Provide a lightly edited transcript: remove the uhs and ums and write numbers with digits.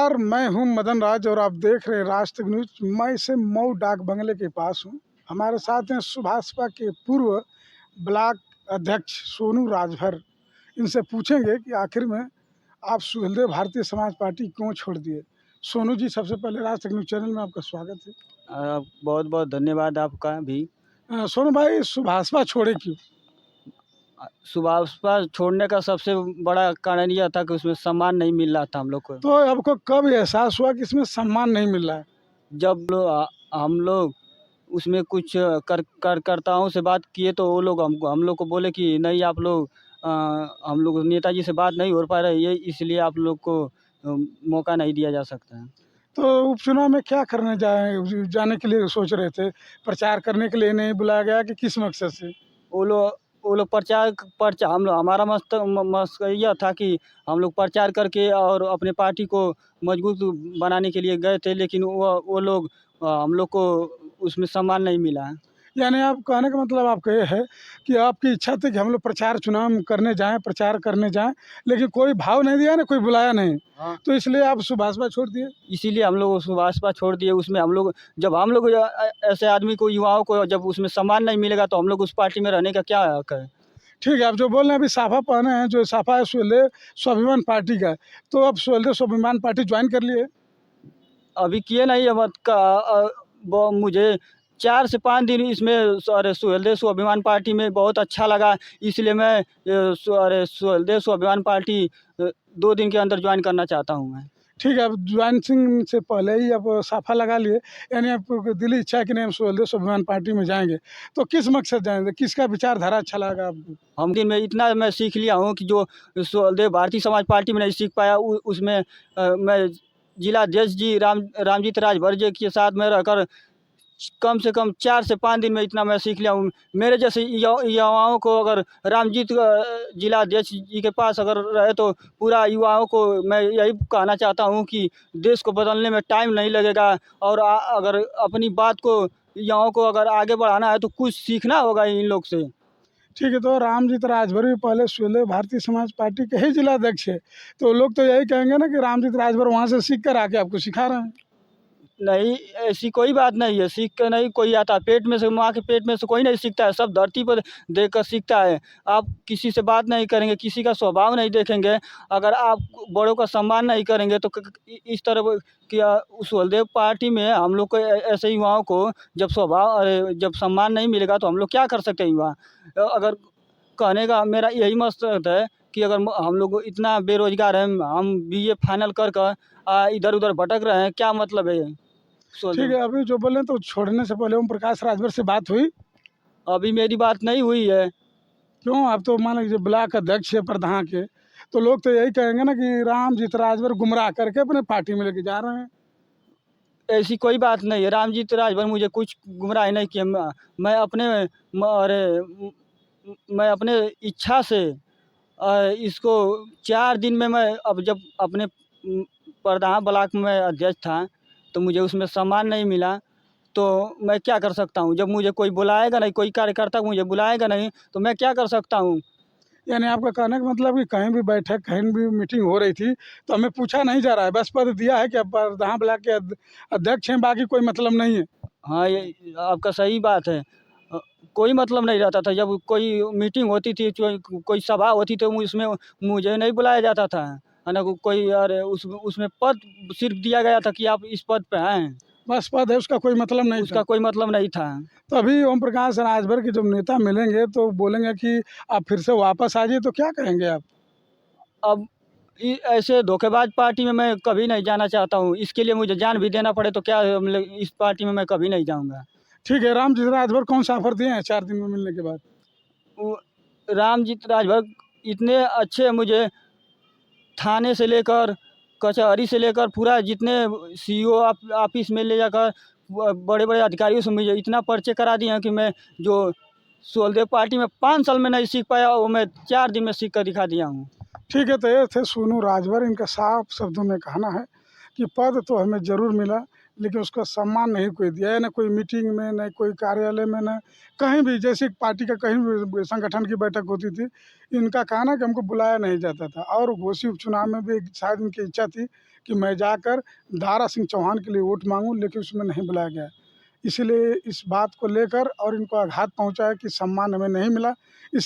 नमस्कार, मैं हूं मदन राज और आप देख रहे हैं राज तक न्यूज। मैं इसे मऊ डाक बंगले के पास हूं। हमारे साथ हैं सुभाषपा के पूर्व ब्लॉक अध्यक्ष सोनू राजभर। इनसे पूछेंगे कि आखिर में आप सुहेलदेव भारतीय समाज पार्टी क्यों छोड़ दिए। सोनू जी, सबसे पहले राज तक न्यूज चैनल में आपका स्वागत है। बहुत बहुत धन्यवाद आपका भी। सोनू भाई, सुभाषपा छोड़े क्यों? सुभाषपा छोड़ने का सबसे बड़ा कारण यह था कि उसमें सम्मान नहीं मिल रहा था हम लोग को। तो आपको कब एहसास हुआ कि इसमें सम्मान नहीं मिल रहा है? जब हम लोग उसमें कुछ कार्यकर्ताओं से बात किए तो वो लोग हम लोग को बोले कि नहीं, आप लोग हम लोग नेताजी से बात नहीं हो पा रही है, इसलिए आप लोग को मौका नहीं दिया जा सकता है। तो उपचुनाव में क्या करने जाने के लिए सोच रहे थे? प्रचार करने के लिए नहीं बुलाया गया कि किस मकसद से? वो लोग प्रचार हम लोग, हमारा मस्त यह था कि हम लोग प्रचार करके और अपने पार्टी को मजबूत बनाने के लिए गए थे, लेकिन वो लोग हम लोग को उसमें सम्मान नहीं मिला है। यानी आप कहने का मतलब आपका ये है कि आपकी इच्छा थी कि हम लोग चुनाव करने जाएं, प्रचार करने जाएं, लेकिन कोई भाव नहीं दिया ना, कोई बुलाया नहीं। हाँ, तो इसलिए आप सुभाषपा छोड़ दिए। इसीलिए हम लोग सुभाषपा छोड़ दिए। उसमें हम लोग, जब हम लोग ऐसे आदमी को, युवाओं को जब उसमें सम्मान नहीं मिलेगा तो हम लोग उस पार्टी में रहने का क्या हक है। ठीक है, आप जो बोल रहे हैं अभी साफा पहने हैं, जो साफा है सुहेलदेव स्वाभिमान पार्टी का है, तो आप सुहेलदेव स्वाभिमान पार्टी ज्वाइन कर लिए? अभी किए नहीं है, वो मुझे 4 से 5 दिन इसमें सुहेलदेव स्वाभिमान पार्टी में बहुत अच्छा लगा, इसलिए मैं सुहेलदेव स्वाभिमान पार्टी 2 दिन के अंदर ज्वाइन करना चाहता हूँ मैं। ठीक है, आप ज्वाइनिंग से पहले ही आप साफा लगा लिए, यानी आपको दिली इच्छा है कि नहीं हम सुहेलदेव स्वाभिमान पार्टी में जाएंगे। तो किस मकसद जाएंगे, किसका विचारधारा अच्छा लगा आपको? हम दिन में इतना मैं सीख लिया हूँ कि जो सुहेलदेव भारतीय समाज पार्टी में नहीं सीख पाया, उसमें मैं जिला अध्यक्ष जी रामजीत राजभर जी के साथ में रहकर कम से कम 4 से 5 दिन में इतना मैं सीख लिया हूँ। मेरे जैसे युवाओं को अगर रामजीत जिला अध्यक्ष जी के पास अगर रहे तो पूरा युवाओं को मैं यही कहना चाहता हूँ कि देश को बदलने में टाइम नहीं लगेगा, और अगर अपनी बात को, युवाओं को अगर आगे बढ़ाना है तो कुछ सीखना होगा इन लोग से। ठीक है, तो रामजीत राजभर भी पहले सुहेलदेव भारतीय समाज पार्टी के ही जिला अध्यक्ष है, तो लोग तो यही कहेंगे ना कि रामजीत राजभर वहाँ से सीख कर आके आपको सिखा रहे हैं। नहीं, ऐसी कोई बात नहीं है। सीख कर नहीं कोई आता, पेट में से, माँ के पेट में से कोई नहीं सीखता है, सब धरती पर देखकर सीखता है। आप किसी से बात नहीं करेंगे, किसी का स्वभाव नहीं देखेंगे, अगर आप बड़ों का सम्मान नहीं करेंगे तो इस तरह कि उस बलदेव पार्टी में हम लोग को ऐसे युवाओं को जब सम्मान नहीं मिलेगा तो हम लोग क्या कर सकते हैं युवा। अगर कहने का मेरा यही मकसद है कि अगर हम लोग इतना बेरोजगार हैं, हम बीए फाइनल कर इधर उधर भटक रहे हैं, क्या मतलब है। ठीक है, अभी जो बोले तो छोड़ने से पहले ओम प्रकाश राजभर से बात हुई? अभी मेरी बात नहीं हुई है। क्यों? आप तो मान लीजिए ब्लॉक अध्यक्ष है प्रधान के, तो लोग तो यही कहेंगे ना कि रामजीत राजभर गुमराह करके अपने पार्टी में लेके जा रहे हैं। ऐसी कोई बात नहीं है, रामजीत राजभर मुझे कुछ गुमराह नहीं किया। मैं अपने मैं अपने इच्छा से इसको 4 दिन में, मैं अब जब अपने प्रधान ब्लॉक में अध्यक्ष था तो मुझे उसमें सम्मान नहीं मिला, तो मैं क्या कर सकता हूँ। जब मुझे कोई बुलाएगा नहीं, कोई कार्यकर्ता मुझे बुलाएगा नहीं तो मैं क्या कर सकता हूँ। यानी आपका कहने का मतलब कि कहीं भी बैठक, कहीं भी मीटिंग हो रही थी तो हमें पूछा नहीं जा रहा है, बस पद दिया है कि आप प्रधान ब्लॉक के अध्यक्ष हैं, बाकी कोई मतलब नहीं है। हाँ, ये आपका सही बात है। कोई मतलब नहीं रहता था। जब कोई मीटिंग होती थी, कोई सभा होती थी, उसमें मुझे नहीं बुलाया जाता था, है ना। कोई अरे उसमें पद सिर्फ दिया गया था कि आप इस पद पे हैं, बस पद है, उसका कोई मतलब नहीं उसका था। कोई मतलब नहीं था। तो अभी ओम प्रकाश राजभर के जब नेता मिलेंगे तो बोलेंगे कि आप फिर से वापस आ जाइए, तो क्या कहेंगे आप? अब ऐसे धोखेबाज पार्टी में मैं कभी नहीं जाना चाहता हूँ। इसके लिए मुझे जान भी देना पड़े तो क्या, मतलब इस पार्टी में मैं कभी नहीं जाऊँगा। ठीक है, रामजीत राजभर कौन सा ऑफर दिए हैं 4 दिन में मिलने के बाद? वो रामजीत राजभर इतने अच्छे, मुझे थाने से लेकर, कचहरी से लेकर, पूरा जितने सीईओ ऑफिस में ले जाकर बड़े बड़े अधिकारियों से मुझे इतना परिचय करा दिए हैं कि मैं जो सुहेलदेव पार्टी में 5 साल में नहीं सीख पाया वो मैं 4 दिन में सीख कर दिखा दिया हूँ। ठीक है, तो ये थे सोनू राजभर। इनका साफ शब्दों में कहना है कि पद तो हमें ज़रूर मिला, लेकिन उसका सम्मान नहीं कोई दिया है, न कोई मीटिंग में, न कोई कार्यालय में, न कहीं भी। जैसे पार्टी का कहीं भी संगठन की बैठक होती थी, इनका कहना कि हमको बुलाया नहीं जाता था। और घोसी उपचुनाव में भी शायद इनकी इच्छा थी कि मैं जाकर दारा सिंह चौहान के लिए वोट मांगूं, लेकिन उसमें नहीं बुलाया गया। इसीलिए इस बात को लेकर और इनको आघात पहुंचा है कि सम्मान हमें नहीं मिला। इस